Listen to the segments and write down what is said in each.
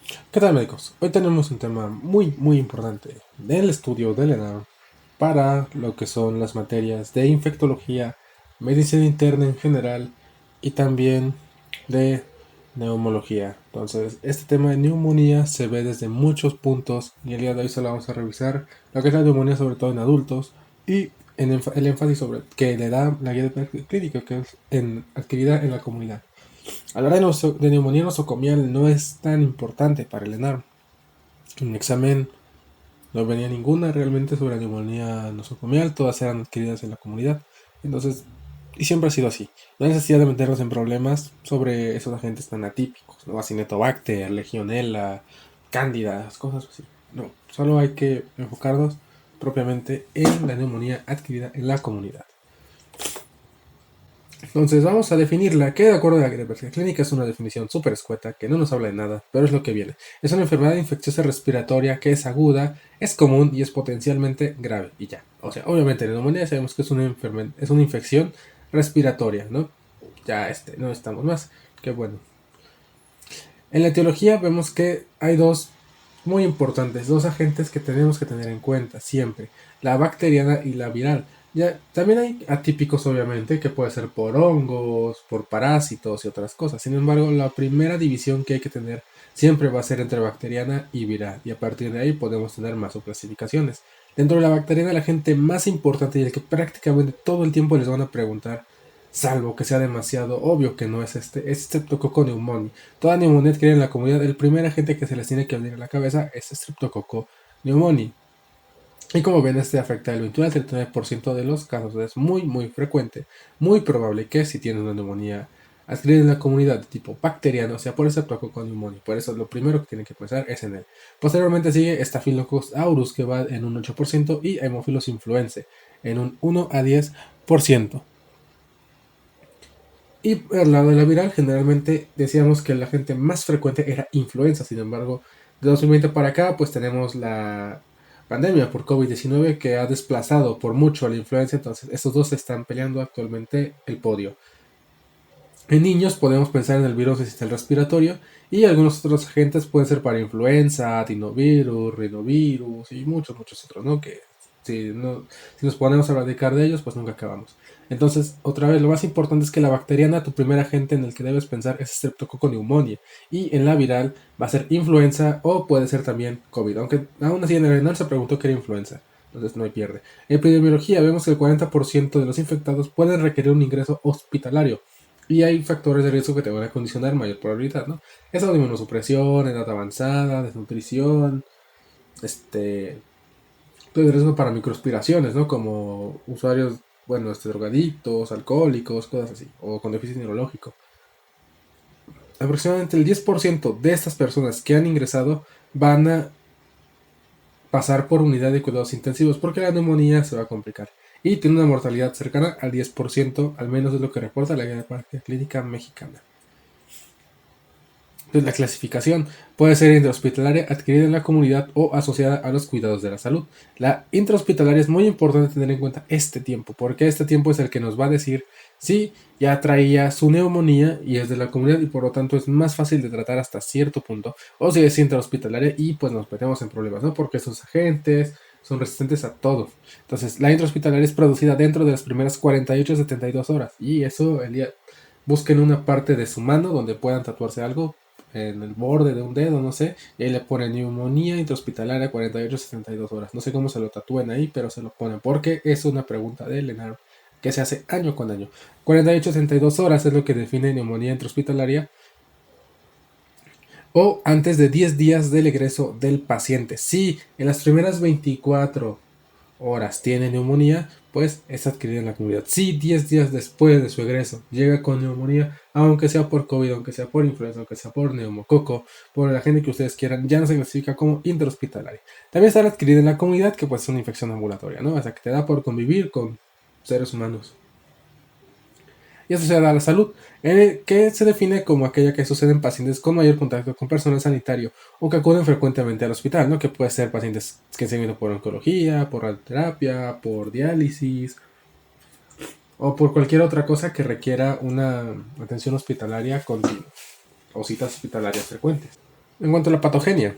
¿Qué tal, médicos? Hoy tenemos un tema muy importante del estudio del ENAM para lo que son las materias de infectología, medicina interna en general y también de neumología. Entonces, este tema de neumonía se ve desde muchos puntos y el día de hoy solo vamos a revisar lo que es la neumonía, sobre todo en adultos, y el énfasis sobre que le da la guía de práctica clínica, que es adquirida en la comunidad. Hablar de neumonía nosocomial no es tan importante para el ENARM. En mi examen no venía ninguna realmente sobre neumonía nosocomial, todas eran adquiridas en la comunidad. Entonces, y siempre ha sido así. No hay necesidad de meternos en problemas sobre esos agentes tan atípicos, ¿no? Acinetobacter, Legionella, Cándidas, cosas así. No, solo hay que enfocarnos propiamente en la neumonía adquirida en la comunidad. Entonces vamos a definirla, que de acuerdo a la Guía Clínica es una definición súper escueta, que no nos habla de nada, pero es lo que viene. Es una enfermedad infecciosa respiratoria que es aguda, es común y es potencialmente grave, y ya. O sea, obviamente la neumonía sabemos que es es una infección respiratoria, ¿no? Ya no estamos más, qué bueno. En la etiología vemos que hay dos muy importantes, dos agentes que tenemos que tener en cuenta siempre, la bacteriana y la viral. Ya, también hay atípicos obviamente, que puede ser por hongos, por parásitos y otras cosas. Sin embargo, la primera división que hay que tener siempre va a ser entre bacteriana y viral, y a partir de ahí podemos tener más subclasificaciones. Dentro de la bacteriana, la agente más importante y el que prácticamente todo el tiempo les van a preguntar, salvo que sea demasiado obvio que no es es Streptococcus pneumoniae. Toda neumonía adquirida en la comunidad, el primer agente que se les tiene que abrir en la cabeza es Streptococcus pneumoniae. Y como ven, este afecta el 21 al 39% de los casos. Es muy frecuente, muy probable que si tienen una neumonía adquirida en la comunidad de tipo bacteriano, sea por Streptococcus pneumoniae. Por eso lo primero que tienen que pensar es en él. Posteriormente sigue Staphylococcus aureus, que va en un 8%, y Haemophilus influenzae en un 1 a 10%. Y al lado de la viral, generalmente decíamos que la gente más frecuente era influenza. Sin embargo, de 2020 para acá, pues tenemos la pandemia por COVID-19 que ha desplazado por mucho a la influenza. Entonces, estos dos están peleando actualmente el podio. En niños podemos pensar en el virus sistema respiratorio y algunos otros agentes pueden ser para influenza, adenovirus, rinovirus y muchos otros, ¿no? Que si nos ponemos a platicar de ellos, pues nunca acabamos. Entonces, otra vez, lo más importante es que la bacteriana, tu primer agente en el que debes pensar es Streptococcus pneumoniae, y en la viral va a ser influenza o puede ser también COVID, aunque aún así en el renal se preguntó que era influenza. Entonces no hay pierde. En epidemiología vemos que el 40% de los infectados pueden requerir un ingreso hospitalario. Y hay factores de riesgo que te van a condicionar mayor probabilidad, ¿no? Esa es inmunosupresión, edad avanzada, desnutrición, de riesgo para microaspiraciones, ¿no? Como usuarios, bueno, drogadictos, alcohólicos, cosas así, o con déficit neurológico. Aproximadamente el 10% de estas personas que han ingresado van a pasar por unidad de cuidados intensivos porque la neumonía se va a complicar y tiene una mortalidad cercana al 10%, al menos es lo que reporta la Guía de Práctica Clínica Mexicana. Entonces, la clasificación puede ser intrahospitalaria, adquirida en la comunidad o asociada a los cuidados de la salud. La intrahospitalaria es muy importante tener en cuenta este tiempo, porque este tiempo es el que nos va a decir si ya traía su neumonía y es de la comunidad y por lo tanto es más fácil de tratar hasta cierto punto, o si es intrahospitalaria y pues nos metemos en problemas, ¿no? Porque esos agentes son resistentes a todo. Entonces, la intrahospitalaria es producida dentro de las primeras 48 a 72 horas y eso el día busquen una parte de su mano donde puedan tatuarse algo en el borde de un dedo, no sé, y ahí le ponen neumonía intrahospitalaria 48 a 72 horas. No sé cómo se lo tatúen ahí, pero se lo ponen porque es una pregunta de Lenar que se hace año con año. 48 a 72 horas es lo que define neumonía intrahospitalaria o antes de 10 días del egreso del paciente. Si en las primeras 24 horas tiene neumonía, pues es adquirida en la comunidad. Si 10 días después de su egreso llega con neumonía, aunque sea por COVID, aunque sea por influenza, aunque sea por neumococo, por la gente que ustedes quieran, ya no se clasifica como interhospitalaria. También está adquirida en la comunidad, que pues es una infección ambulatoria, ¿no? O sea, que te da por convivir con seres humanos y asociada a la salud, que se define como aquella que sucede en pacientes con mayor contacto con personal sanitario o que acuden frecuentemente al hospital, ¿no? Que puede ser pacientes que se vienen por oncología, por radioterapia, por diálisis o por cualquier otra cosa que requiera una atención hospitalaria continua o citas hospitalarias frecuentes. En cuanto a la patogenia,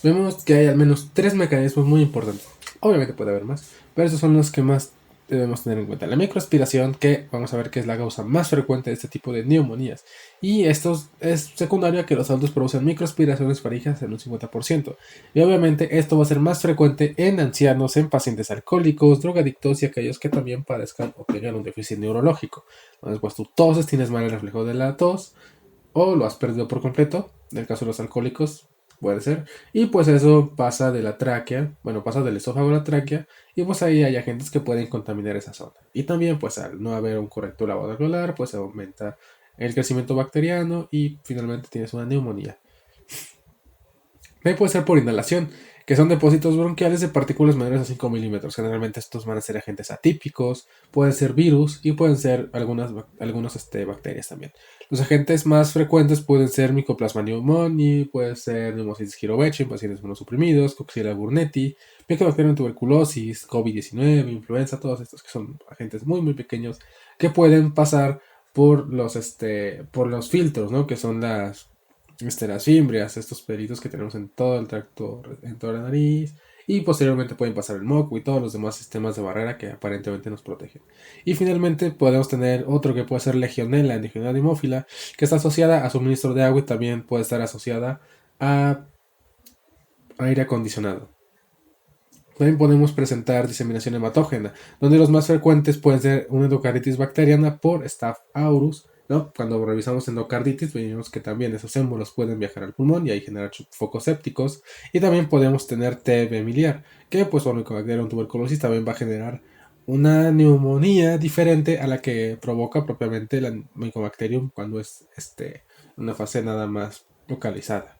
vemos que hay al menos 3 mecanismos muy importantes. Obviamente puede haber más, pero estos son los que más debemos tener en cuenta. La microaspiración, que vamos a ver que es la causa más frecuente de este tipo de neumonías. Y esto es secundario a que los adultos producen microaspiraciones faríngicas en un 50%. Y obviamente esto va a ser más frecuente en ancianos, en pacientes alcohólicos, drogadictos y aquellos que también padezcan o tengan un déficit neurológico. Entonces, pues tú toses, tienes mal el reflejo de la tos, o lo has perdido por completo. En el caso de los alcohólicos, puede ser. Y pues eso pasa de la tráquea, bueno, pasa del esófago a la tráquea, y pues ahí hay agentes que pueden contaminar esa zona. Y también pues al no haber un correcto lavado alveolar, pues aumenta el crecimiento bacteriano y finalmente tienes una neumonía. También puede ser por inhalación, que son depósitos bronquiales de partículas menores a 5 milímetros. Generalmente estos van a ser agentes atípicos, pueden ser virus y pueden ser algunas bacterias también. Los agentes más frecuentes pueden ser Mycoplasma pneumoniae, puede ser Pneumocystis jirovecii en pacientes inmunosuprimidos, Coxiella burnetii, Mycobacterium tuberculosis, COVID-19, influenza, todos estos que son agentes muy muy pequeños que pueden pasar por los filtros, ¿no? Que son las fimbrias, estos pelitos que tenemos en todo el tracto, en toda la nariz, y posteriormente pueden pasar el moco y todos los demás sistemas de barrera que aparentemente nos protegen. Y finalmente podemos tener otro que puede ser Legionella, Legionella pneumófila, que está asociada a suministro de agua y también puede estar asociada a aire acondicionado. También podemos presentar diseminación hematógena, donde los más frecuentes pueden ser una endocarditis bacteriana por Staph aureus, ¿no? Cuando revisamos endocarditis, vemos que también esos émbolos pueden viajar al pulmón y ahí generar focos sépticos. Y también podemos tener TB miliar, que pues por Mycobacterium tuberculosis también va a generar una neumonía diferente a la que provoca propiamente la Mycobacterium cuando es una fase nada más localizada.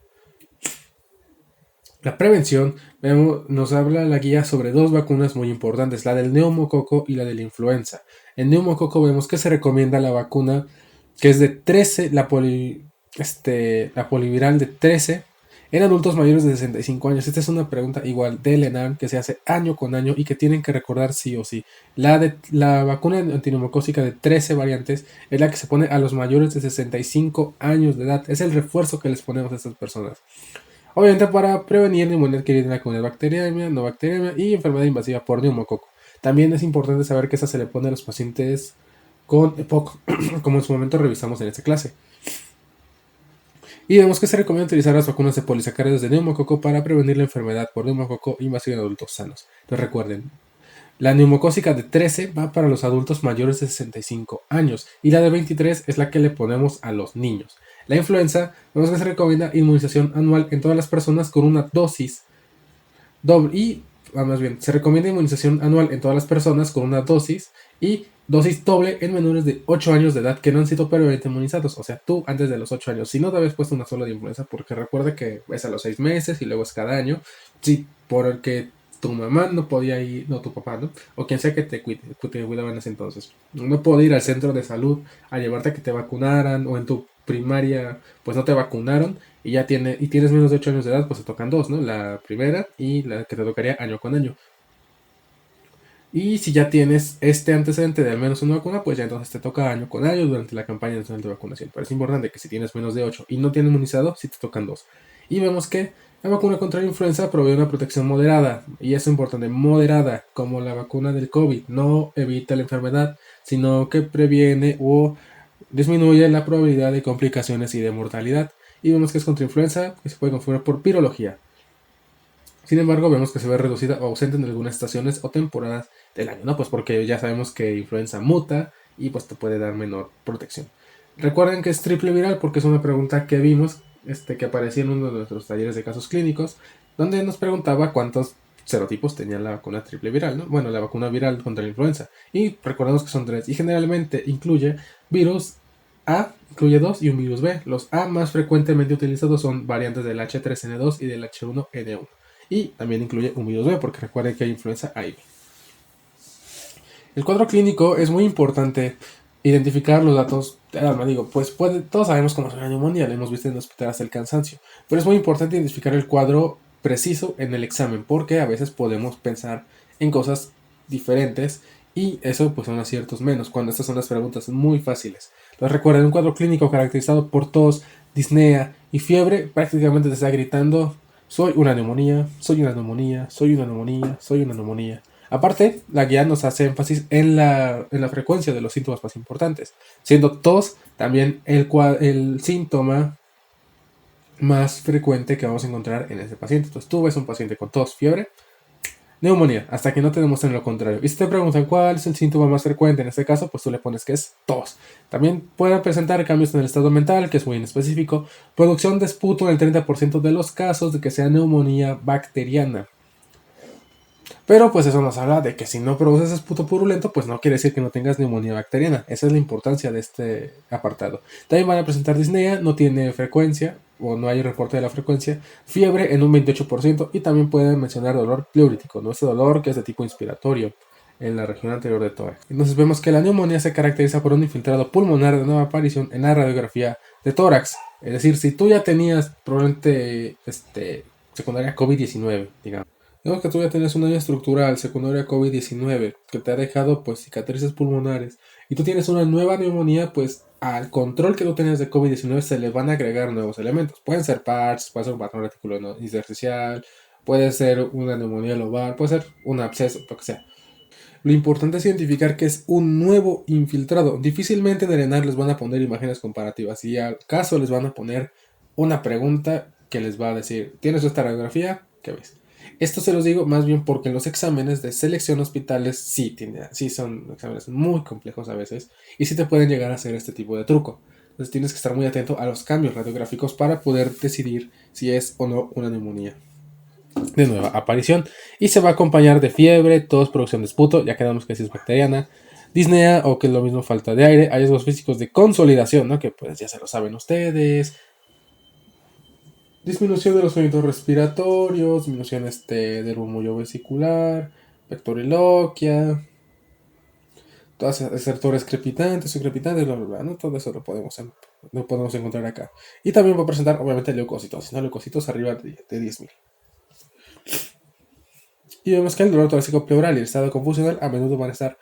La prevención, nos habla la guía sobre 2 vacunas muy importantes, la del neumococo y la de la influenza. En neumococo vemos que se recomienda la vacuna que es de 13, la poliviral de 13 en adultos mayores de 65 años. Esta es una pregunta igual del ENAM que se hace año con año y que tienen que recordar sí o sí. La vacuna antineumocócica de 13 variantes es la que se pone a los mayores de 65 años de edad. Es el refuerzo que les ponemos a estas personas. Obviamente para prevenir neumonía adquirida en la comunidad bacteriana, no bacteriana y enfermedad invasiva por neumococo. También es importante saber que esa se le pone a los pacientes con EPOC, como en su momento revisamos en esta clase. Y vemos que se recomienda utilizar las vacunas de polisacáridos de neumococo para prevenir la enfermedad por neumococo invasiva en adultos sanos. Entonces recuerden, la neumocócica de 13 va para los adultos mayores de 65 años y la de 23 es la que le ponemos a los niños. La influenza, vemos que se recomienda inmunización anual en todas las personas con una dosis doble y, más bien, se recomienda inmunización anual en todas las personas con una dosis y dosis doble en menores de 8 años de edad que no han sido previamente inmunizados. O sea, tú antes de los 8 años, si no te habías puesto una sola de influenza, porque recuerda que es a los 6 meses y luego es cada año, si por el que tu mamá no podía ir, no tu papá, ¿no? O quien sea que te cuidaba en ese entonces. No podía ir al centro de salud a llevarte a que te vacunaran o en tu primaria pues no te vacunaron y tienes menos de 8 años de edad, pues te tocan dos, ¿no? La primera y la que te tocaría año con año. Y si ya tienes este antecedente de al menos una vacuna, pues ya entonces te toca año con año durante la campaña nacional de vacunación. Pero es importante que si tienes menos de 8 y no tienes inmunizado, sí te tocan dos. Y vemos que la vacuna contra la influenza provee una protección moderada, y eso es importante, moderada, como la vacuna del COVID. No evita la enfermedad, sino que previene o disminuye la probabilidad de complicaciones y de mortalidad. Y vemos que es contra influenza, que se puede configurar por virología. Sin embargo, vemos que se ve reducida o ausente en algunas estaciones o temporadas del año, ¿no? Pues porque ya sabemos que influenza muta y pues te puede dar menor protección. Recuerden que es triple viral porque es una pregunta que vimos, que aparecía en uno de nuestros talleres de casos clínicos, donde nos preguntaba cuántos serotipos tenía la vacuna triple viral, ¿no? Bueno, la vacuna viral contra la influenza. Y recordemos que son 3 y generalmente incluye virus A, incluye 2 y un virus B. Los A más frecuentemente utilizados son variantes del H3N2 y del H1N1. Y también incluye un virus B, porque recuerden que hay influenza A y B. El cuadro clínico es muy importante identificar los datos del alma. Digo, pues todos sabemos cómo es una neumonía, lo hemos visto en el hospital hasta el cansancio. Pero es muy importante identificar el cuadro preciso en el examen, porque a veces podemos pensar en cosas diferentes y eso pues son aciertos menos, cuando estas son las preguntas muy fáciles. Entonces recuerden, un cuadro clínico caracterizado por tos, disnea y fiebre, prácticamente te está gritando: soy una neumonía, soy una neumonía, soy una neumonía, soy una neumonía. Aparte, la guía nos hace énfasis en la frecuencia de los síntomas más importantes, siendo tos también el síntoma más frecuente que vamos a encontrar en ese paciente. Entonces tú ves un paciente con tos, fiebre, neumonía, hasta que no te demuestren lo contrario. Y si te preguntan cuál es el síntoma más frecuente en este caso, pues tú le pones que es tos. También pueden presentar cambios en el estado mental, que es muy inespecífico. Producción de esputo en el 30% de los casos de que sea neumonía bacteriana. Pero pues eso nos habla de que si no produces esputo purulento, pues no quiere decir que no tengas neumonía bacteriana. Esa es la importancia de este apartado. También van a presentar disnea, no tiene frecuencia, o no hay reporte de la frecuencia, fiebre en un 28%, y también pueden mencionar dolor pleurítico, ¿no? Este dolor que es de tipo inspiratorio en la región anterior de tórax. Entonces vemos que la neumonía se caracteriza por un infiltrado pulmonar de nueva aparición en la radiografía de tórax. Es decir, si tú ya tenías probablemente secundaria COVID-19, digamos. Digamos que tú ya tienes una hernia estructural secundaria COVID-19 que te ha dejado pues cicatrices pulmonares y tú tienes una nueva neumonía, pues al control que tú tenías de COVID-19 se le van a agregar nuevos elementos. Pueden ser PARS, puede ser un patrón reticular intersticial, puede ser una neumonía lobar, puede ser un absceso, lo que sea. Lo importante es identificar que es un nuevo infiltrado. Difícilmente en el ENAR les van a poner imágenes comparativas y al caso les van a poner una pregunta que les va a decir: ¿tienes esta radiografía? ¿Qué ves? Esto se los digo más bien porque los exámenes de selección hospitales sí son exámenes muy complejos a veces y sí te pueden llegar a hacer este tipo de truco. Entonces tienes que estar muy atento a los cambios radiográficos para poder decidir si es o no una neumonía de nueva aparición. Y se va a acompañar de fiebre, tos, producción de esputo, ya quedamos que si es bacteriana, disnea o que es lo mismo falta de aire, hallazgos físicos de consolidación, ¿no? Que pues ya se lo saben ustedes. Disminución de los movimientos respiratorios, disminución del murmullo vesicular, vectoriloquia, todas esas sectores crepitantes, subcrepitantes, bla, bla, bla, ¿no? Todo eso lo podemos encontrar acá. Y también va a presentar, obviamente, leucocitos, ¿no? Leucocitos arriba de 10.000. Y vemos que el dolor torácico pleural y el estado confusional a menudo van a estar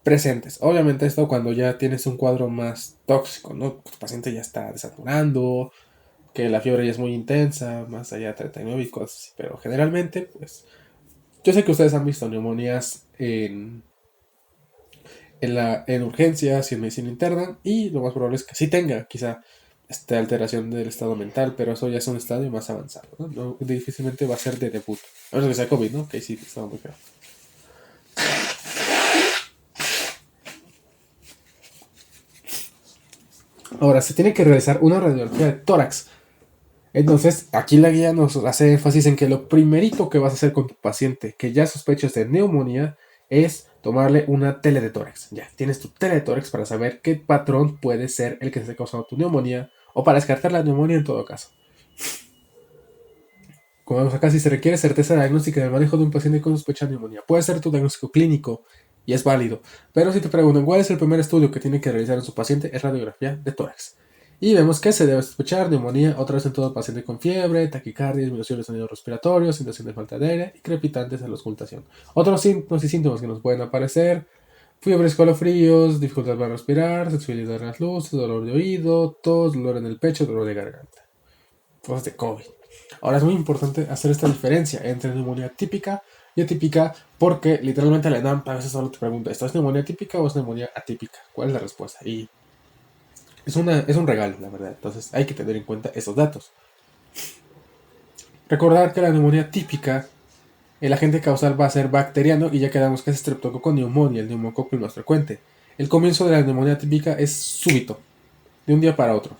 presentes. Obviamente esto cuando ya tienes un cuadro más tóxico, ¿no? Tu paciente ya está desaturando, que la fiebre ya es muy intensa, más allá de 39 y cosas así. Pero generalmente, pues, yo sé que ustedes han visto neumonías en urgencias y en medicina interna, y lo más probable es que sí tenga quizá esta alteración del estado mental, pero eso ya es un estadio más avanzado, ¿no? Difícilmente va a ser de debut. A menos que sea COVID, ¿no? Que sí, estaba muy feo. Ahora, se tiene que realizar una radiografía de tórax. Entonces, aquí la guía nos hace énfasis en que lo primerito que vas a hacer con tu paciente que ya sospechas de neumonía es tomarle una tele de tórax. Ya, tienes tu tele de tórax para saber qué patrón puede ser el que esté causando tu neumonía o para descartar la neumonía en todo caso. Como vemos acá, si se requiere certeza diagnóstica en el manejo de un paciente con sospecha de neumonía, puede ser tu diagnóstico clínico y es válido. Pero si te preguntan cuál es el primer estudio que tiene que realizar en su paciente, es radiografía de tórax. Y vemos que se debe sospechar neumonía otra vez en todo paciente con fiebre, taquicardia, disminución de sonidos respiratorios, sensación de falta de aire y crepitantes en la auscultación. Otros signos y síntomas que nos pueden aparecer: fiebre, escalofríos, dificultad para respirar, sensibilidad en las luces, dolor de oído, tos, dolor en el pecho, dolor de garganta. Cosas de COVID. Ahora es muy importante hacer esta diferencia entre neumonía típica y atípica, porque literalmente la ENAM a veces solo te pregunta: ¿esto es neumonía típica o es neumonía atípica? ¿Cuál es la respuesta? Y es un regalo, la verdad. Entonces hay que tener en cuenta esos datos. Recordar que la neumonía típica, el agente causal va a ser bacteriano y ya quedamos que es Streptococcus pneumoniae, el neumococo el más frecuente. El comienzo de la neumonía típica es súbito, de un día para otro.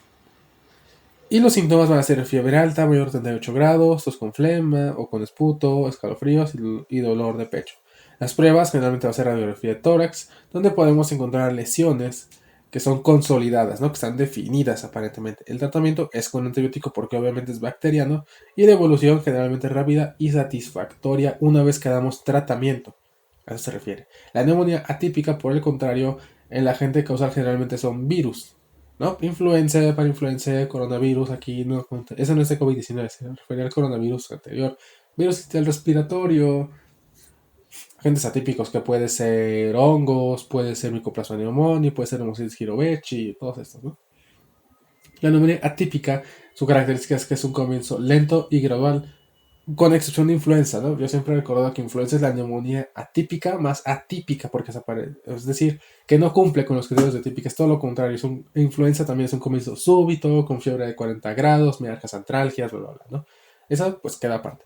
Y los síntomas van a ser fiebre alta, mayor de 38 grados, tos con flema o con esputo, escalofríos y dolor de pecho. Las pruebas generalmente va a ser radiografía de tórax, donde podemos encontrar lesiones que son consolidadas, ¿no? Que están definidas aparentemente. El tratamiento es con antibiótico porque obviamente es bacteriano, y la evolución generalmente rápida y satisfactoria una vez que damos tratamiento. A eso se refiere. La neumonía atípica, por el contrario, el agente causal generalmente son virus, ¿no? Influenza, parainfluenza, coronavirus, aquí no cuenta. Eso no es de COVID-19, se refería al coronavirus anterior. Virus del respiratorio, agentes atípicos que puede ser hongos, puede ser Mycoplasma pneumoniae, puede ser Homocystis gyrovecii, todos estos, ¿no? La neumonía atípica, su característica es que es un comienzo lento y gradual, con excepción de influenza, ¿no? Yo siempre he recordado que influenza es la neumonía atípica más atípica, porque es decir, que no cumple con los criterios de típica, es todo lo contrario. Influenza también es un comienzo súbito, con fiebre de 40 grados, mialgias, antralgias, bla, bla, bla, ¿no? Esa pues queda aparte.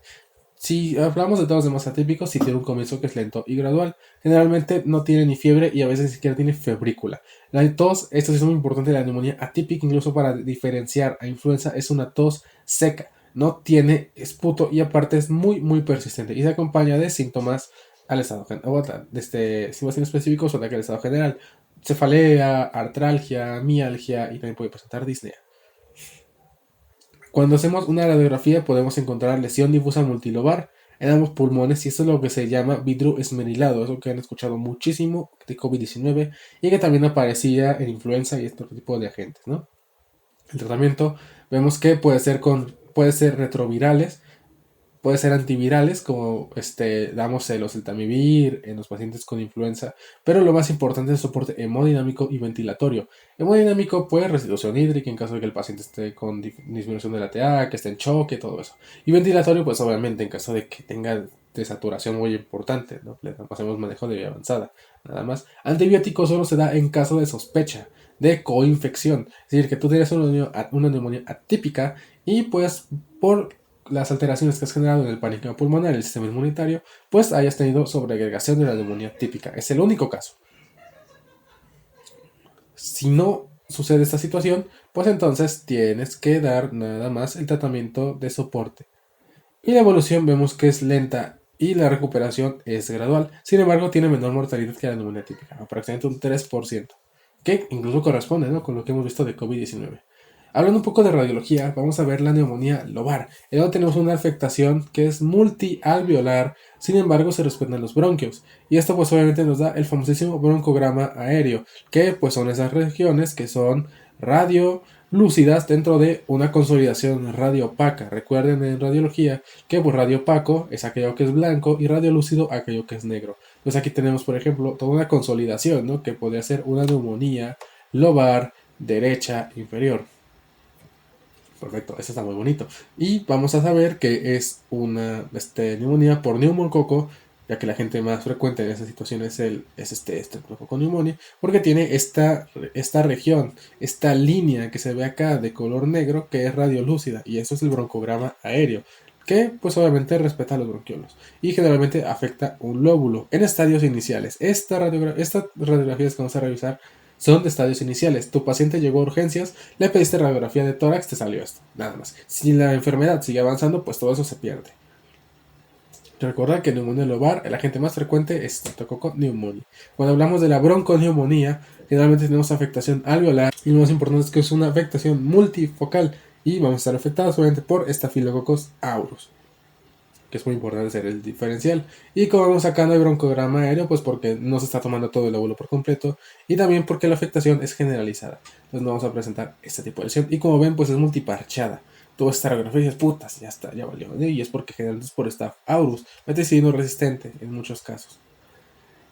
Si hablamos de todos los demás atípicos, sí tiene un comienzo que es lento y gradual. Generalmente no tiene ni fiebre y a veces ni siquiera tiene febrícula. La tos, esto sí es muy importante, la neumonía atípica, incluso para diferenciar a influenza, es una tos seca. No tiene esputo y aparte es muy, muy persistente. Y se acompaña de síntomas al estado general, síntomas específicos o ataque al estado general. Cefalea, artralgia, mialgia y también puede presentar disnea. Cuando hacemos una radiografía podemos encontrar lesión difusa multilobar en ambos pulmones y esto es lo que se llama vidrio esmerilado, eso que han escuchado muchísimo de COVID-19 y que también aparecía en influenza y este tipo de agentes, ¿no? El tratamiento vemos que puede ser retrovirales, puede ser antivirales, como damos el oseltamivir en los pacientes con influenza, pero lo más importante es el soporte hemodinámico y ventilatorio. Hemodinámico, pues restitución hídrica en caso de que el paciente esté con disminución de la TA, que esté en choque, todo eso. Y ventilatorio, pues obviamente en caso de que tenga desaturación muy importante, ¿no? Le hacemos manejo de vía avanzada, nada más. Antibiótico solo se da en caso de sospecha de coinfección, es decir, que tú tienes una neumonía atípica y pues por las alteraciones que has generado en el pánico pulmonar y el sistema inmunitario, pues hayas tenido sobreagregación de la neumonía típica. Es el único caso. Si no sucede esta situación, pues entonces tienes que dar nada más el tratamiento de soporte. Y la evolución vemos que es lenta y la recuperación es gradual. Sin embargo, tiene menor mortalidad que la neumonía típica, aproximadamente un 3%, que incluso corresponde, ¿no?, con lo que hemos visto de COVID-19. Hablando un poco de radiología, vamos a ver la neumonía lobar. En donde tenemos una afectación que es multialveolar, sin embargo se respetan los bronquios. Y esto pues obviamente nos da el famosísimo broncograma aéreo, que pues son esas regiones que son radiolúcidas dentro de una consolidación radiopaca. Recuerden en radiología que pues radiopaco es aquello que es blanco y radiolúcido aquello que es negro. Entonces aquí tenemos por ejemplo toda una consolidación, ¿no?, que podría ser una neumonía lobar derecha inferior. Perfecto, eso está muy bonito. Y vamos a saber que es una neumonía por neumococo, ya que la gente más frecuente en esa situación es Streptococcus pneumoniae, porque tiene esta región, esta línea que se ve acá de color negro, que es radiolúcida, y eso es el broncograma aéreo, que pues obviamente respeta a los bronquiolos y generalmente afecta un lóbulo en estadios iniciales. Estas radiografías que vamos a revisar son de estadios iniciales. Tu paciente llegó a urgencias, le pediste radiografía de tórax, te salió esto, nada más. Si la enfermedad sigue avanzando, pues todo eso se pierde. Recuerda que neumonía lobar, el agente más frecuente es Streptococcus pneumoniae. Cuando hablamos de la bronconeumonía, generalmente tenemos afectación alveolar y lo más importante es que es una afectación multifocal y vamos a estar afectados obviamente por Staphylococcus aureus, que es muy importante hacer el diferencial. Y como vemos acá no hay broncograma aéreo, pues porque no se está tomando todo el lóbulo por completo y también porque la afectación es generalizada. Entonces no vamos a presentar este tipo de lesión y como ven pues es multiparchada. Toda esta radiografía y dices, putas, ya está, ya valió. Y es porque generalmente es por Staph aureus, meticino resistente en muchos casos.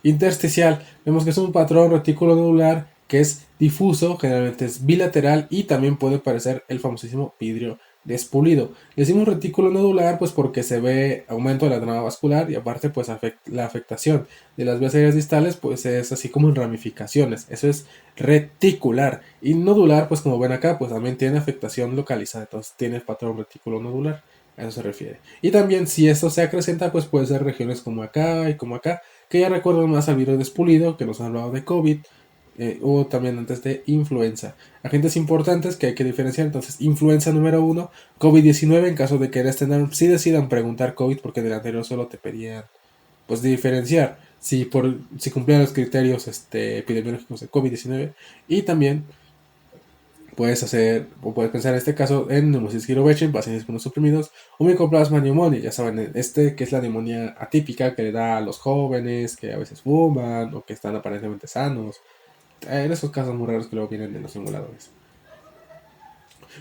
Intersticial, vemos que es un patrón retículo nodular que es difuso, generalmente es bilateral y también puede parecer el famosísimo vidrio despulido. Le decimos retículo nodular pues porque se ve aumento de la trama vascular y aparte pues la afectación de las vías aéreas distales pues es así como en ramificaciones, eso es reticular. Y nodular pues como ven acá pues también tiene afectación localizada, entonces tiene el patrón retículo nodular, a eso se refiere. Y también si esto se acrecenta pues puede ser regiones como acá y como acá, que ya recuerdo más al virus despulido que nos ha hablado de COVID, o también antes de influenza. Agentes importantes que hay que diferenciar, entonces influenza número 1, COVID-19 en caso de querer tener, si decidan preguntar COVID porque del anterior solo te pedían pues diferenciar si cumplían los criterios epidemiológicos de COVID-19 y también puedes pensar en este caso en neumosis giroveche en pacientes inmunosuprimidos o Mycoplasma pneumoniae, ya saben, que es la neumonía atípica que le da a los jóvenes que a veces fuman o que están aparentemente sanos, en esos casos muy raros que luego vienen en los simuladores.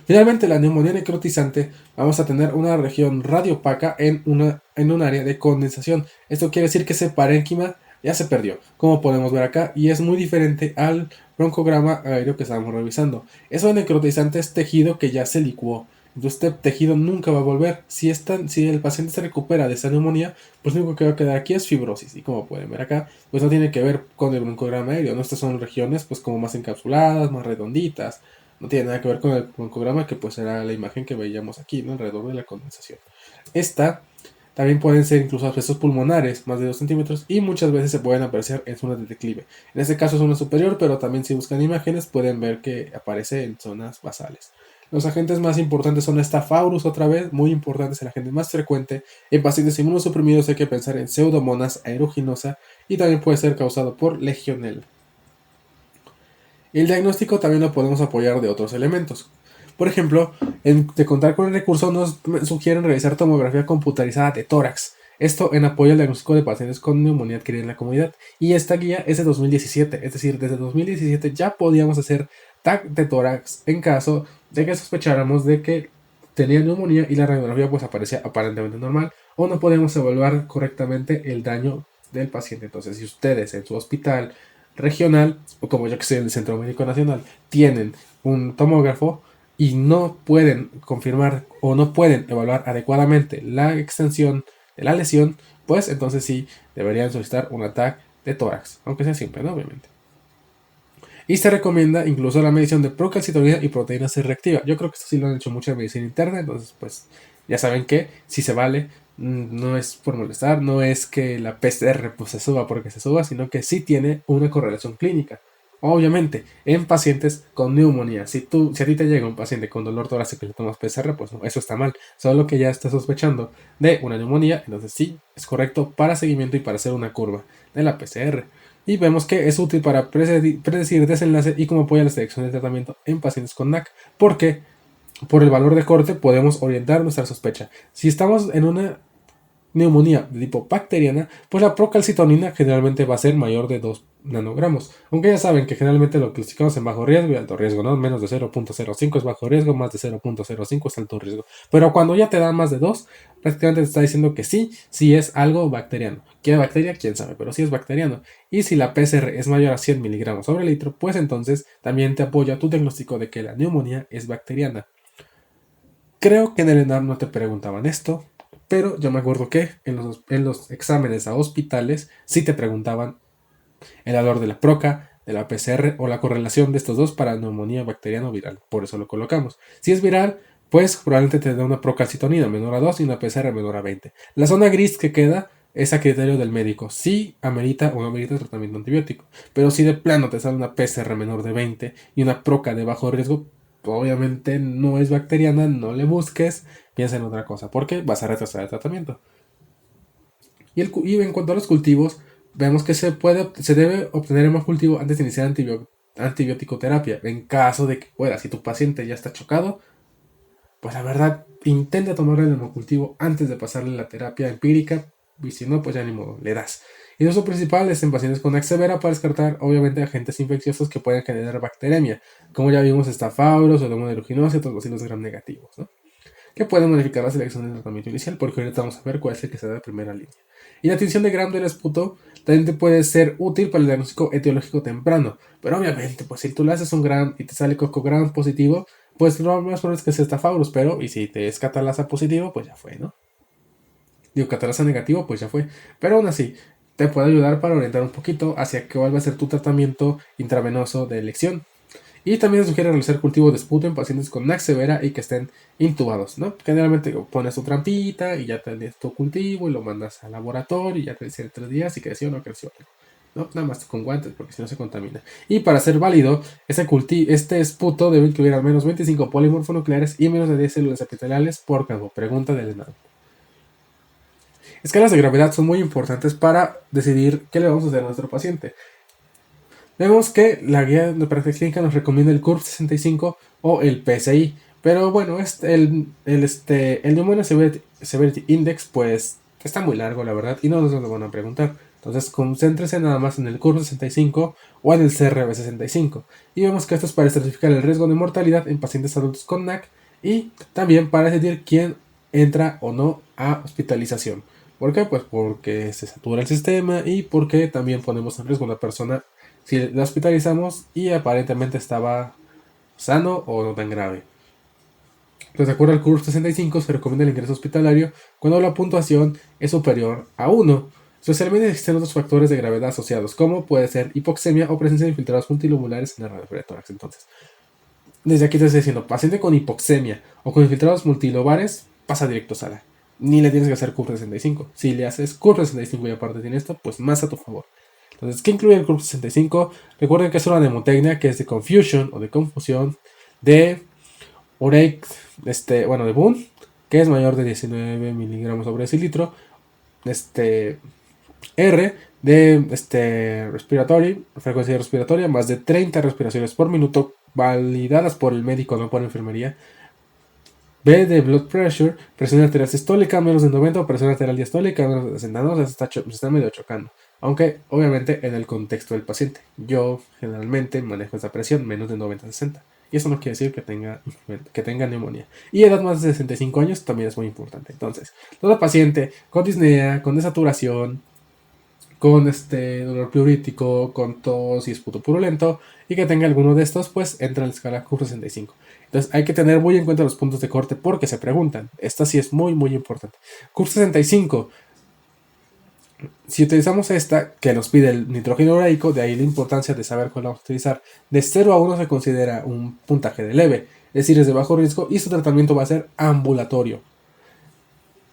Finalmente, la neumonía necrotizante, vamos a tener una región radiopaca en un área de condensación. Esto quiere decir que ese parénquima ya se perdió, como podemos ver acá, y es muy diferente al broncograma aéreo que estábamos revisando. Eso necrotizante es tejido que ya se licuó. Entonces este tejido nunca va a volver. Si el paciente se recupera de esa neumonía, pues lo único que va a quedar aquí es fibrosis. Y como pueden ver acá, pues no tiene que ver con el broncograma aéreo, ¿no? Estas son regiones pues como más encapsuladas, más redonditas. No tiene nada que ver con el broncograma, que pues era la imagen que veíamos aquí, ¿no? Alrededor de la condensación. Esta también pueden ser incluso abscesos pulmonares, más de 2 centímetros, y muchas veces se pueden aparecer en zonas de declive. En este caso es zona superior, pero también si buscan imágenes pueden ver que aparece en zonas basales. Los agentes más importantes son Staphylococcus, otra vez, muy importante, es el agente más frecuente. En pacientes inmunosuprimidos hay que pensar en Pseudomonas aeruginosa y también puede ser causado por Legionella. El diagnóstico también lo podemos apoyar de otros elementos. Por ejemplo, de contar con el recurso nos sugieren realizar tomografía computarizada de tórax. Esto en apoyo al diagnóstico de pacientes con neumonía adquirida en la comunidad. Y esta guía es de 2017, es decir, desde 2017 ya podíamos hacer TAC de tórax en caso de que sospecháramos de que tenía neumonía y la radiografía pues aparecía aparentemente normal o no podíamos evaluar correctamente el daño del paciente. Entonces, si ustedes en su hospital regional o como yo que sé en el Centro Médico Nacional tienen un tomógrafo y no pueden confirmar o no pueden evaluar adecuadamente la extensión de la lesión, pues entonces sí deberían solicitar un ataque de tórax, aunque sea simple, ¿no? Obviamente. Y se recomienda incluso la medición de procalcitonina y proteína C reactiva. Yo creo que esto sí lo han hecho mucho en medicina interna, entonces pues ya saben que si se vale, no es por molestar, no es que la PCR pues se suba porque se suba, sino que sí tiene una correlación clínica. Obviamente, en pacientes con neumonía, si a ti te llega un paciente con dolor torácico y le tomas PCR, pues no, eso está mal. Solo que ya estás sospechando de una neumonía, entonces sí, es correcto para seguimiento y para hacer una curva de la PCR. Y vemos que es útil para predecir desenlace y cómo apoya la selección de tratamiento en pacientes con NAC, porque por el valor de corte podemos orientar nuestra sospecha. Si estamos en una neumonía de tipo bacteriana, pues la procalcitonina generalmente va a ser mayor de 2 nanogramos. Aunque ya saben que generalmente lo clasificamos en bajo riesgo y alto riesgo, ¿no? Menos de 0.05 es bajo riesgo, más de 0.05 es alto riesgo. Pero cuando ya te dan más de 2, prácticamente te está diciendo que sí es algo bacteriano. ¿Qué bacteria? Quién sabe, pero sí es bacteriano. Y si la PCR es mayor a 100 miligramos sobre litro, pues entonces también te apoya tu diagnóstico de que la neumonía es bacteriana. Creo que en el ENAM no te preguntaban esto, pero yo me acuerdo que en los exámenes a hospitales sí te preguntaban el valor de la proca, de la PCR o la correlación de estos dos para neumonía bacteriana o viral. Por eso lo colocamos. Si es viral, pues probablemente te da una procalcitonina menor a 2 y una PCR menor a 20. La zona gris que queda es a criterio del médico. Si amerita o no amerita tratamiento antibiótico. Pero si de plano te sale una PCR menor de 20 y una proca de bajo riesgo, obviamente no es bacteriana, no le busques, piensa en otra cosa, porque vas a retrasar el tratamiento. Y en cuanto a los cultivos, vemos que se debe obtener el cultivo antes de iniciar antibiótico terapia. En caso de que pueda, si tu paciente ya está chocado, pues la verdad, intenta tomarle el hemocultivo antes de pasarle la terapia empírica, y si no, pues ya ni modo, le das. Y el uso principal es en pacientes con NAC severa para descartar, obviamente, agentes infecciosos que pueden generar bacteremia, como ya vimos, Staphylococcus, Pseudomonas aeruginosa y otros bacilos gram negativos, ¿no? Que pueden modificar la selección del tratamiento inicial, porque ahorita vamos a ver cuál es el que se da de primera línea. Y la tinción de Gram del esputo también puede ser útil para el diagnóstico etiológico temprano, pero obviamente, pues si tú le haces un Gram y te sale cocogram positivo, pues lo más probable es que sea Staphylococcus, pero y si te es catalasa positivo, pues ya fue, ¿no? Digo, catalasa negativo, pues ya fue. Pero aún así, te puede ayudar para orientar un poquito hacia cuál va a ser tu tratamiento intravenoso de elección. Y también se sugiere realizar cultivo de esputo en pacientes con NAC severa y que estén intubados, ¿no? Generalmente pones tu trampita y ya tienes tu cultivo y lo mandas al laboratorio y ya te dicen 3 días si creció o no creció algo. ¿No? Nada más con guantes porque si no se contamina. Y para ser válido, este esputo debe incluir al menos 25 polimorfonucleares y menos de 10 células epiteliales por campo. Pregunta del ENAM. Escalas de gravedad son muy importantes para decidir qué le vamos a hacer a nuestro paciente. Vemos que la guía de práctica clínica nos recomienda el CURV 65 o el PSI, pero bueno, el Pneumonia Severity Index pues está muy largo la verdad y no nos lo van a preguntar. Entonces concéntrese nada más en el CURV 65 o en el CRB 65 y vemos que esto es para estratificar el riesgo de mortalidad en pacientes adultos con NAC y también para decidir quién entra o no a hospitalización. ¿Por qué? Pues porque se satura el sistema y porque también ponemos en riesgo a una persona si la hospitalizamos y aparentemente estaba sano o no tan grave. Entonces, de acuerdo al CURP 65, se recomienda el ingreso hospitalario cuando la puntuación es superior a 1. Especialmente existen otros factores de gravedad asociados, como puede ser hipoxemia o presencia de infiltrados multilobulares en la radio de tórax. Entonces, desde aquí te estoy diciendo, paciente con hipoxemia o con infiltrados multilobulares, pasa directo a sala. Ni le tienes que hacer CURP 65. Si le haces CURP 65 y aparte tiene esto, pues más a tu favor. Entonces, ¿qué incluye el CURP 65? Recuerden que es una mnemotecnia que es de confusion o de confusión de Urate, de Boone, que es mayor de 19 miligramos sobre decilitro. R de frecuencia respiratoria, más de 30 respiraciones por minuto, validadas por el médico, no por enfermería. B de blood pressure, presión arterial sistólica menos de 90 o presión arterial diastólica menos de 60. No, se está medio chocando. Aunque, obviamente, en el contexto del paciente. Yo generalmente manejo esa presión menos de 90-60. Y eso no quiere decir que tenga neumonía. Y edad más de 65 años también es muy importante. Entonces, todo paciente con disnea, con desaturación, con dolor pleurítico, con tos y esputo purulento, y que tenga alguno de estos, pues entra en la escala Q65. Entonces hay que tener muy en cuenta los puntos de corte porque se preguntan. Esta sí es muy, muy importante. Q65. Si utilizamos esta, que nos pide el nitrógeno ureico, de ahí la importancia de saber cuál vamos a utilizar. De 0 a 1 se considera un puntaje de leve, es decir, es de bajo riesgo y su tratamiento va a ser ambulatorio.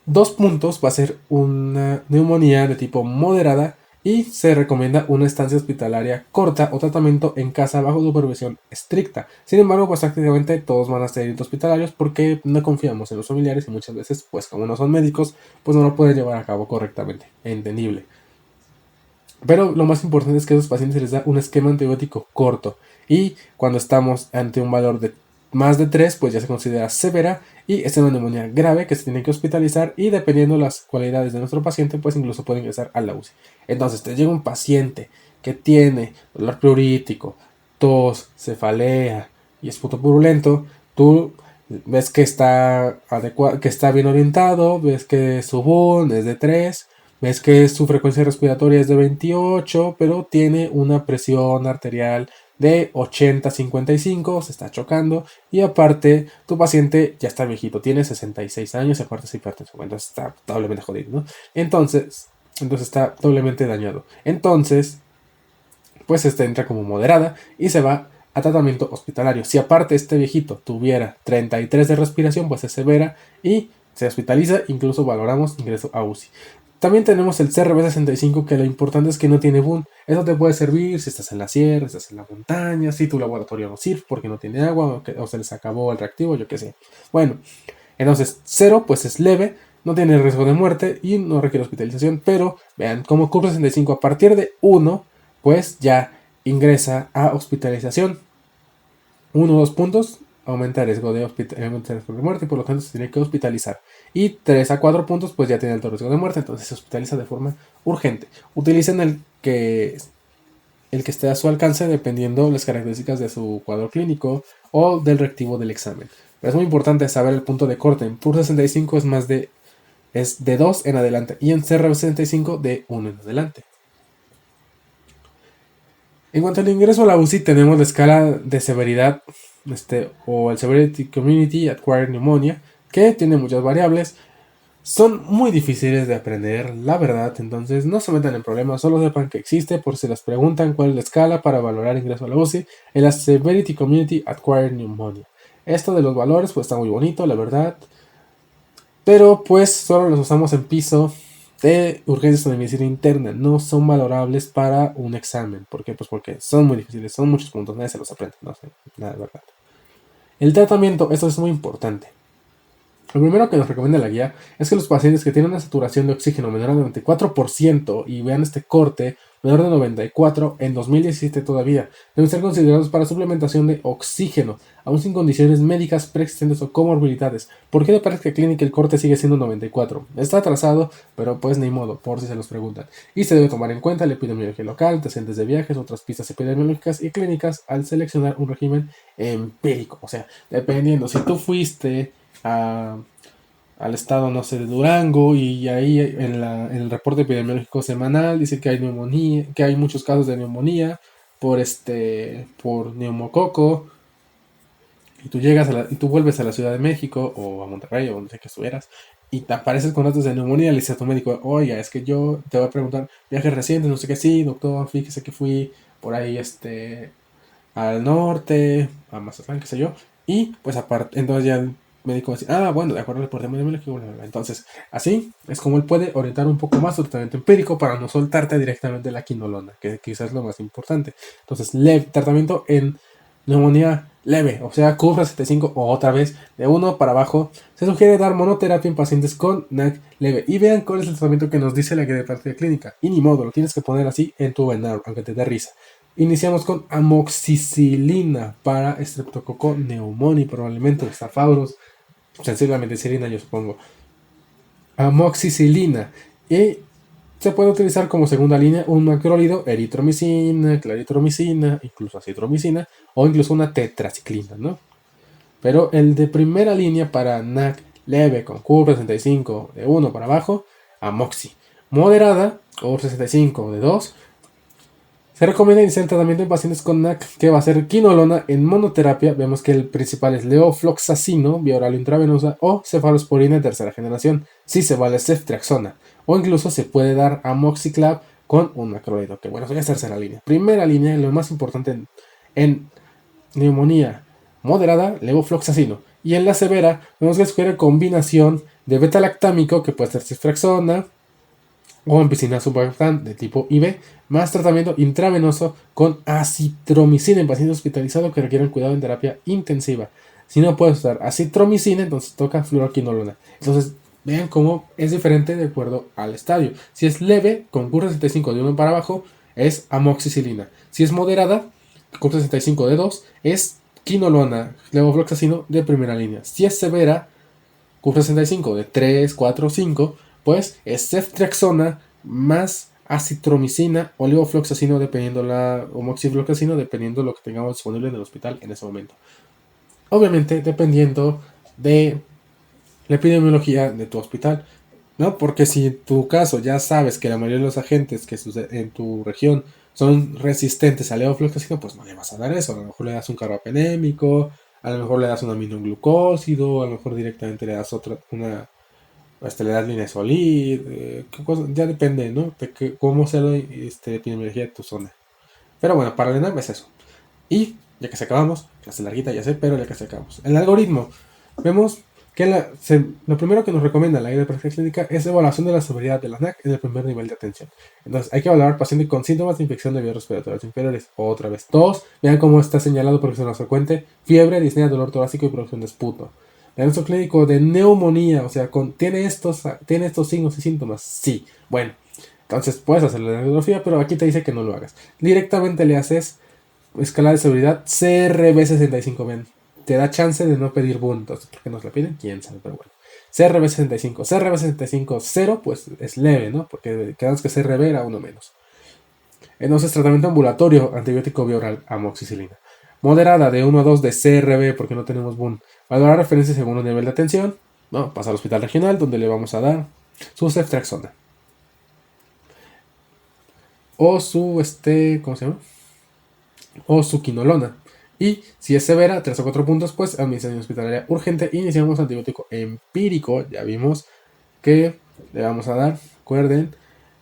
2 puntos va a ser una neumonía de tipo moderada y se recomienda una estancia hospitalaria corta o tratamiento en casa bajo supervisión estricta. Sin embargo, pues prácticamente todos van a ser hospitalarios porque no confiamos en los familiares y muchas veces, pues como no son médicos, pues no lo pueden llevar a cabo correctamente. Entendible. Pero lo más importante es que a los pacientes se les da un esquema antibiótico corto. Y cuando estamos ante un valor de más de 3, pues ya se considera severa y es una neumonía grave que se tiene que hospitalizar y dependiendo las cualidades de nuestro paciente, pues incluso puede ingresar a la UCI. Entonces, te llega un paciente que tiene dolor pleurítico, tos, cefalea y esputo purulento, tú ves que está que está bien orientado, ves que su BUN es de 3, ves que su frecuencia respiratoria es de 28, pero tiene una presión arterial de 80-55, se está chocando. Y aparte, tu paciente ya está viejito, tiene 66 años y aparte es hipertenso. Entonces está doblemente jodido, ¿no? Entonces está doblemente dañado. Entonces, pues entra como moderada y se va a tratamiento hospitalario. Si aparte este viejito tuviera 33 de respiración, pues es severa y se hospitaliza, incluso valoramos ingreso a UCI. También tenemos el CRB65, que lo importante es que no tiene BUN. Eso te puede servir si estás en la sierra, estás en la montaña, si tu laboratorio no sirve porque no tiene agua o se les acabó el reactivo, yo qué sé. Bueno, entonces 0 pues es leve, no tiene riesgo de muerte y no requiere hospitalización, pero vean, como CUR65 a partir de 1, pues ya ingresa a hospitalización. 1 o 2 puntos, aumenta el riesgo de muerte y por lo tanto se tiene que hospitalizar. Y 3 a 4 puntos, pues ya tiene alto riesgo de muerte, entonces se hospitaliza de forma urgente. Utilicen el que esté a su alcance dependiendo las características de su cuadro clínico o del reactivo del examen. Pero es muy importante saber el punto de corte. En PUR 65 es de 2 en adelante y en CR 65 de 1 en adelante. En cuanto al ingreso a la UCI, tenemos la escala de severidad o el Severity Community Acquired Pneumonia, que tiene muchas variables. Son muy difíciles de aprender, la verdad, entonces no se metan en problemas, solo sepan que existe por si les preguntan cuál es la escala para valorar ingreso a la UCI en la Severity Community Acquired Pneumonia. Esto de los valores pues está muy bonito, la verdad, pero pues solo los usamos en piso de urgencias de medicina interna, no son valorables para un examen. ¿Por qué? Pues porque son muy difíciles, son muchos puntos, nadie se los aprende, no sé, nada de verdad. El tratamiento, esto es muy importante. Lo primero que nos recomienda la guía es que los pacientes que tienen una saturación de oxígeno menor al 94% y vean este corte menor de 94 en 2017 todavía, deben ser considerados para suplementación de oxígeno, aún sin condiciones médicas preexistentes o comorbilidades. ¿Por qué le parece que clínica el corte sigue siendo 94? Está atrasado, pero pues ni modo, por si se los preguntan. Y se debe tomar en cuenta la epidemiología local, antecedentes de viajes, otras pistas epidemiológicas y clínicas al seleccionar un régimen empírico. O sea, dependiendo, si tú fuiste a al estado, no sé, de Durango, y ahí en el reporte epidemiológico semanal dice que hay neumonía, que hay muchos casos de neumonía por neumococo, y tú y tú vuelves a la Ciudad de México o a Monterrey o donde sea que estuvieras, y te apareces con datos de neumonía, le dices a tu médico, oiga, es que yo te voy a preguntar viajes recientes, no sé qué, sí, doctor, fíjese que fui por ahí al norte, a Mazatlán, qué sé yo, y pues aparte, entonces ya el médico va a decir, ah, bueno, de acuerdo al reporte epidemiológico, bla, bla, bla. Entonces, así es como él puede orientar un poco más su tratamiento empírico para no soltarte directamente la quinolona, que quizás es lo más importante. Entonces, tratamiento en neumonía leve, o sea, Q65 o otra vez de 1 para abajo. Se sugiere dar monoterapia en pacientes con NAC leve. Y vean cuál es el tratamiento que nos dice la guía de práctica clínica. Y ni modo, lo tienes que poner así en tu webinar, aunque te dé risa. Iniciamos con amoxicilina para Streptococcus pneumoniae, probablemente Staphylococcus, sensiblemente amoxicilina, yo supongo. Amoxicilina. Y se puede utilizar como segunda línea un macrólido, eritromicina, claritromicina, incluso acitromicina, o incluso una tetraciclina, ¿no? Pero el de primera línea para NAC leve con Q65 de 1 para abajo, amoxi. Moderada, Q65 de 2. Se recomienda iniciar el tratamiento en pacientes con NAC que va a ser quinolona en monoterapia. Vemos que el principal es levofloxacino, vía oral intravenosa, o cefalosporina de tercera generación, si se vale ceftriaxona. O incluso se puede dar amoxiclav con un macrolido, que bueno, eso ya es tercera línea. Primera línea, lo más importante en neumonía moderada, levofloxacino. Y en la severa, vemos que sugiere combinación de beta-lactámico, que puede ser ceftriaxona, o ampicilina sulfactam de tipo IV, más tratamiento intravenoso con acitromicina en pacientes hospitalizados que requieren cuidado en terapia intensiva. Si no puedes usar acitromicina, entonces toca fluoroquinolona. Entonces, vean cómo es diferente de acuerdo al estadio. Si es leve, con Q65 de 1 para abajo, es amoxicilina. Si es moderada, Q65 de 2, es quinolona, levofloxacino de primera línea. Si es severa, Q65 de 3, 4, 5, pues es ceftriaxona más acitromicina o levofloxacino o moxifloxacino dependiendo de lo que tengamos disponible en el hospital en ese momento. Obviamente dependiendo de la epidemiología de tu hospital, ¿no? Porque si en tu caso ya sabes que la mayoría de los agentes que en tu región son resistentes al levofloxacino, pues no le vas a dar eso. A lo mejor le das un carbapenémico, a lo mejor le das un aminoglucósido, a lo mejor directamente le das le das linezolid, ya depende, ¿no? De cómo sea la epidemiología de tu zona. Pero bueno, para el ENAM es eso. Y ya que se acabamos, clase larguita ya sé, pero ya que se acabamos. El algoritmo, vemos que lo primero que nos recomienda la guía de práctica clínica es evaluación de la severidad de la NAC en el primer nivel de atención. Entonces hay que evaluar paciente con síntomas de infección de vías respiratorias inferiores. Otra vez, tos, vean cómo está señalado porque es más frecuente, fiebre, disnea, dolor torácico y producción de esputo. Diagnóstico clínico de neumonía, o sea, ¿tiene estos signos y síntomas? Sí. Bueno, entonces puedes hacer la radiografía, pero aquí te dice que no lo hagas. Directamente le haces escala de seguridad CRB65, ven. Te da chance de no pedir boom. Entonces, ¿por qué nos la piden? Quién sabe, pero bueno. CRB65. CRB65 0, pues es leve, ¿no? Porque quedamos que CRB era uno menos. Entonces, tratamiento ambulatorio, antibiótico bioral, amoxicilina. Moderada de 1 a 2 de CRB, porque no tenemos boom. Valorar referencia según el nivel de atención. No, pasa al hospital regional, donde le vamos a dar su ceftriaxona. O su, ¿cómo se llama? O su quinolona. Y si es severa, 3 o 4 puntos, pues administración hospitalaria urgente. Iniciamos antibiótico empírico. Ya vimos que le vamos a dar, recuerden,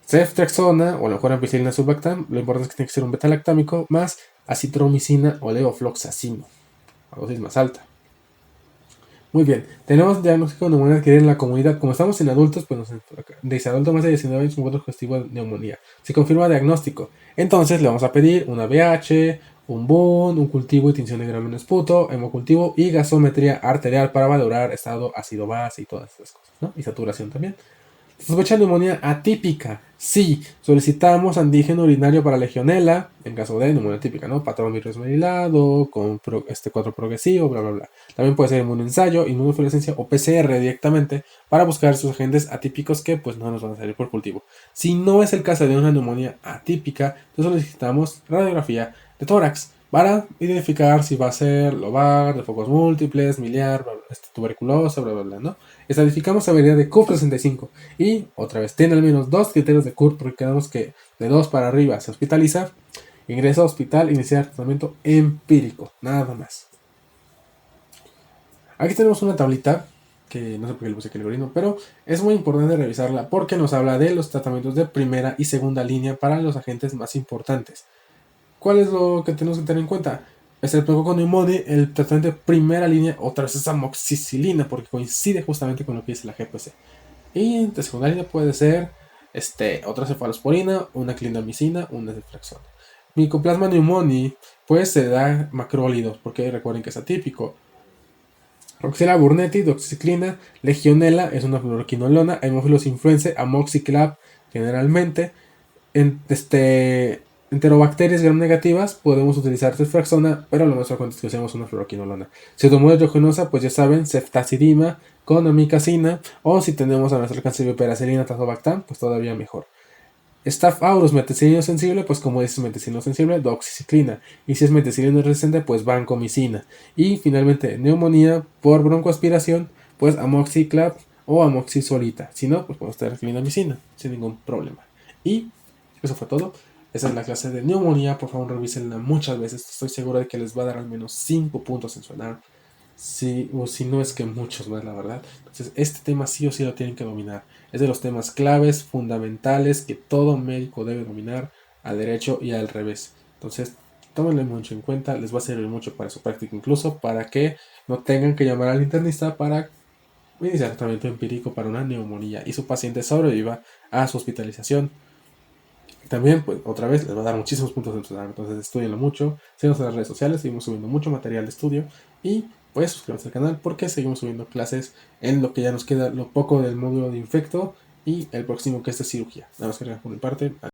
ceftriaxona o a lo mejor ampicilina sulfactam. Lo importante es que tiene que ser un beta-lactámico más acitromicina o levofloxacino, a dosis más alta. Muy bien, tenemos diagnóstico de neumonía adquirida en la comunidad. Como estamos en adultos, pues dice adulto más de 19 años con cuadro sugestivo de neumonía. Se confirma diagnóstico. Entonces le vamos a pedir una BH, un BUN, un cultivo y tinción de grano en esputo, hemocultivo y gasometría arterial para valorar estado ácido-base y todas esas cosas, ¿no? Y saturación también. Sospecha de neumonía atípica. Sí, solicitamos antígeno urinario para legionela, en caso de neumonía atípica, ¿no? Patrón virusmerilado, con cuadro progresivo, bla, bla, bla. También puede ser inmunoensayo, inmunofluorescencia o PCR directamente para buscar sus agentes atípicos que pues no nos van a salir por cultivo. Si no es el caso de una neumonía atípica, entonces solicitamos radiografía de tórax. para identificar si va a ser lobar, de focos múltiples, miliar, tuberculosa, bla, bla, bla, ¿no? Estadificamos severidad de CURP-65 y, otra vez, tiene al menos 2 criterios de CURP, porque quedamos que de 2 para arriba se hospitaliza, ingresa a hospital, iniciar tratamiento empírico, nada más. Aquí tenemos una tablita, que no sé por qué le puse aquí el algoritmo, pero es muy importante revisarla porque nos habla de los tratamientos de primera y segunda línea para los agentes más importantes. ¿Cuál es lo que tenemos que tener en cuenta? Estreptococcus pneumoniae, el tratamiento de primera línea, otra vez es amoxicilina, porque coincide justamente con lo que dice la GPC. Y de segunda línea puede ser otra cefalosporina, una clindamicina, una ceftriaxona. Mycoplasma pneumoniae, pues se da macrólidos, porque recuerden que es atípico. Oxela burnetii, doxiciclina, legionela es una fluoroquinolona, Haemophilus influenzae, amoxiclav generalmente. En enterobacterias gram negativas podemos utilizar ceftriaxona, pero lo más frecuente es que usemos una fluoroquinolona. Pseudomonas aeruginosa, pues ya saben, ceftazidima con amicacina, o si tenemos a nuestro alcance piperacilina, tazobactam, pues todavía mejor. Staph aureus meticilino sensible, pues como es meticilino sensible, doxiciclina. Y si es meticilino resistente, pues vancomicina. Y finalmente, neumonía por broncoaspiración, pues amoxiclav o amoxicilolita. Si no, pues podemos tener clindamicina, sin ningún problema. Y eso fue todo. Esa es la clase de neumonía. Por favor, revísenla muchas veces. Estoy seguro de que les va a dar al menos 5 puntos en su análisis. Sí, o si no es que muchos más, la verdad. Entonces, este tema sí o sí lo tienen que dominar. Es de los temas claves, fundamentales, que todo médico debe dominar al derecho y al revés. Entonces, tómenlo mucho en cuenta, les va a servir mucho para su práctica, incluso para que no tengan que llamar al internista para iniciar tratamiento empírico para una neumonía y su paciente sobreviva a su hospitalización. También, pues, otra vez, les va a dar muchísimos puntos de estudiar. Entonces, estudienlo mucho. Síganos en las redes sociales. Seguimos subiendo mucho material de estudio. Y, pues, suscríbanse al canal porque seguimos subiendo clases en lo que ya nos queda, lo poco del módulo de infecto y el próximo que es de cirugía. Nada más que por mi parte.